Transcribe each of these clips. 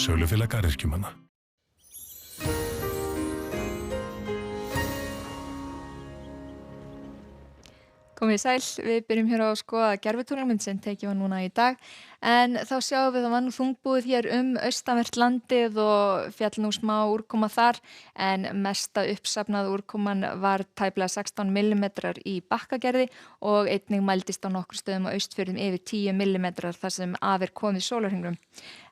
Sölufélag garðyrkjumanna. Komið sæl, við byrjum hér á að skoða gervitunglamynd sem tekið var núna í dag en þá sjáum við að var nú þungbúið hér austanvert landið og féll nú smá úrkoma þar en mesta uppsafnað úrkoman var tæplega 16 millimetrar í Bakkagerði og einnig mældist á nokkur stöðum á Austfjörðum yfir 10 millimetrar þar sem af er komið sólarhringnum.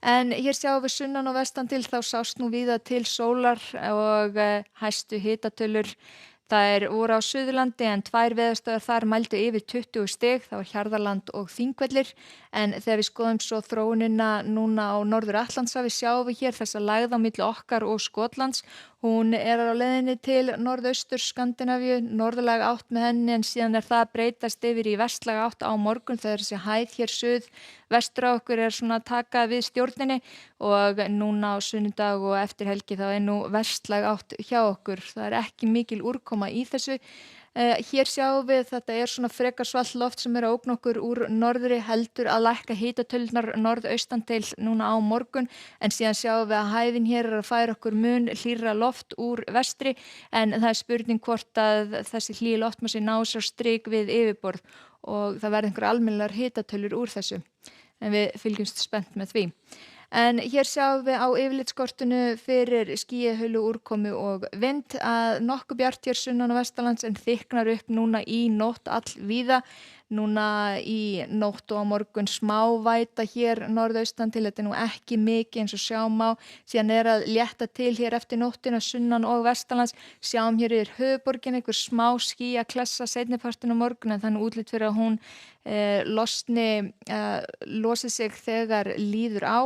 En hér sjáum við sunnan og vestan til þá sást nú víða til sólar og hæstu hitatölur. Það voru á Suðurlandi en 2 veðurstöðvar þar mældu yfir 20 stig, það var Hjarðarland og Þingvellir en þegar við skoðum svo þróunina núna á Norður-Atlantshafi sjáum við hér þessa lægð á milli okkar og Skotlands. Hún á leiðinni til norðausturs Skandinavíu, norðlæg átt með henni en síðan það að breytast yfir í vestlæg átt á morgun þegar þessi hæð hér suð vestur á okkur svona að taka við stjórninni og núna á sunnudag og eftir helgi þá nú vestlæg átt hjá okkur. Það ekki mikil úrkoma í þessu. Hér sjáum við þetta svona frekar svalt loft sem að ógna okkur úr norðri heldur að lækka hitatölurnar norðaustan til núna á morgun en síðan sjáum við að hæðin hér að færa okkur mun hlýrra loft úr vestri en það spurning hvort að þessi hlýi loftmassi ná sér strik við yfirborð og það verði einhver almennilegar hitatölur úr þessu en við fylgjumst spennt með því. En hér sjáum við á yfirlitskortinu fyrir skýjahulu, úrkomu og vind að nokkuð bjart hér sunnan og vestanlands en þykknar upp núna í nótt allvíða. Núna í nótt og á morgun smá væta hér norðaustan til, þetta nú ekki mikið eins og sjáum á, síðan að létta til hér eftir nóttina sunnan og vestanlands, sjáum hér yfir höfuðborgin einhver smá skýja klessa seinnipartinn á morgun en þannig útlit fyrir að hún losi sig þegar líður á.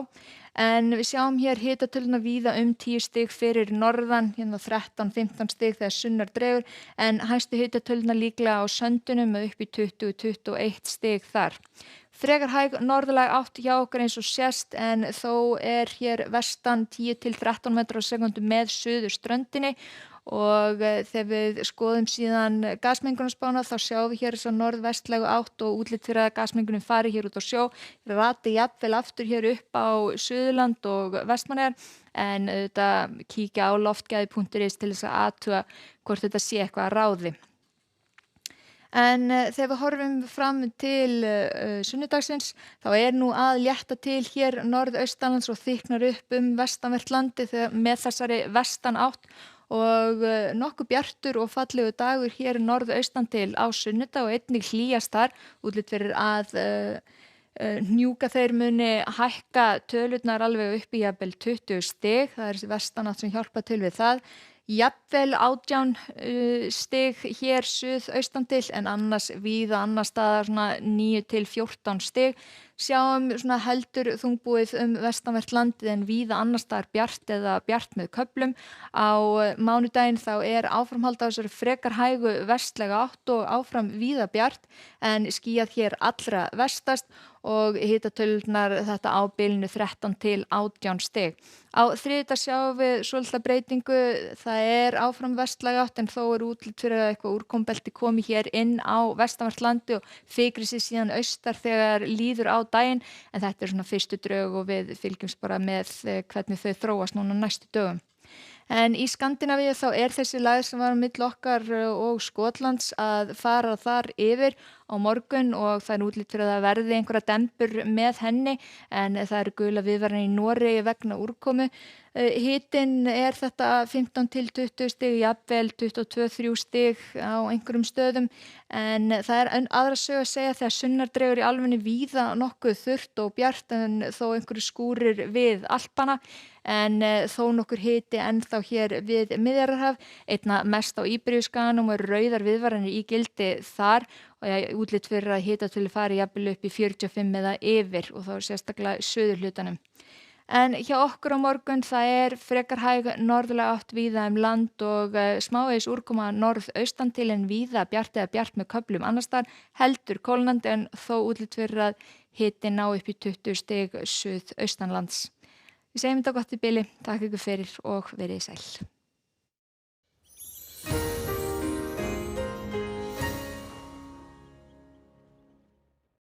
En við sjáum hér hitatöluna víða 10 stig fyrir norðan, hérna 13-15 stig þegar sunnar dregur, en hæstu hitatöluna líklega á söndunum upp í 20-21 stig þar. Frekar hæg norðlæg átt hjá okkur eins og sést en þó hér vestan 10-13 metrar á sekundu með suðurströndinni og þegar við skoðum síðan gasmengunarspána þá sjáum við hér þessa norðvestlegu átt og útlit fyrir að gasmengunin fari hér út á sjó, rati jafnvel aftur hér upp á Suðurland og Vestmannaeyjar en þetta kíkja á loftgæði.is til þess að athuga hvort þetta sé eitthvað að ráði. En þegar við horfum fram til sunnudagsins þá nú að létta til hér norðaustanlands og þykknar upp vestanvert landi með þessari vestan átt og nokkuð bjartur og fallegu dagur hér norðaustan til á sunnudag og einnig hlýjast þar, útlit fyrir að hnjúka þeir muni hækka tölurnar alveg upp í jafnvel 20 stig, það þessi vestanátt sem hjálpa til við það. Jafnvel 18 stig hér suðaustan til en annars víða annars staðar 9-14 stig. Sjáum heldur þungbúið vestanvert landið en víða annars staðar bjart eða bjart með köflum. Á mánudaginn þá áframhald á þessari frekar hægu vestlega átt og áfram víða bjart en skýjað hér allra vestast og hitatölurnar þetta á bilinu 13-18 stig. Á þriðjudag sjáum við svolítið breytingu, það áfram vestlæg átt en þó útlit fyrir að eitthvað úrkomubelti komi hér inn á vestanvert landi og fikri sig síðan austar þegar líður á daginn en þetta svona fyrstu drög og við fylgjumst bara með hvernig þau þróast núna næstu dögum. En í Skandinavíu þá þessi lægð sem var á milli okkar og Skotlands að fara þar yfir á morgun og það útlit fyrir að það verði einhverja dembur með henni en það gula viðvaranir í Noregi vegna úrkomu. Hitinn þetta 15-20 stig, jafnvel 22-23 stig á einhverjum stöðum en það aðra sögu að segja þegar sunnar dregur í alvegni víða nokkuð þurrt og bjart en þó einhverju skúrir við Alpana en þó nokkur hiti ennþá hér við Miðjarðarhaf, einna mest á Íberíuskaganum og rauðar viðvaranir í gildi þar og útlit fyrir að hitatölu fari jafnvel upp í 45 eða yfir og þá sérstaklega suðurhlutanum. En hjá okkur á morgun það frekar hæg norðlæg átt víða land og smávegis úrkoma norðaustan til en víða bjart eða bjart með köflum annars staðar heldur kólnandi en þó útlit fyrir að hiti ná upp í 20 stig suðaustanlands. Við segjum þetta gott í bili, takk ykkur fyrir og verið sæl.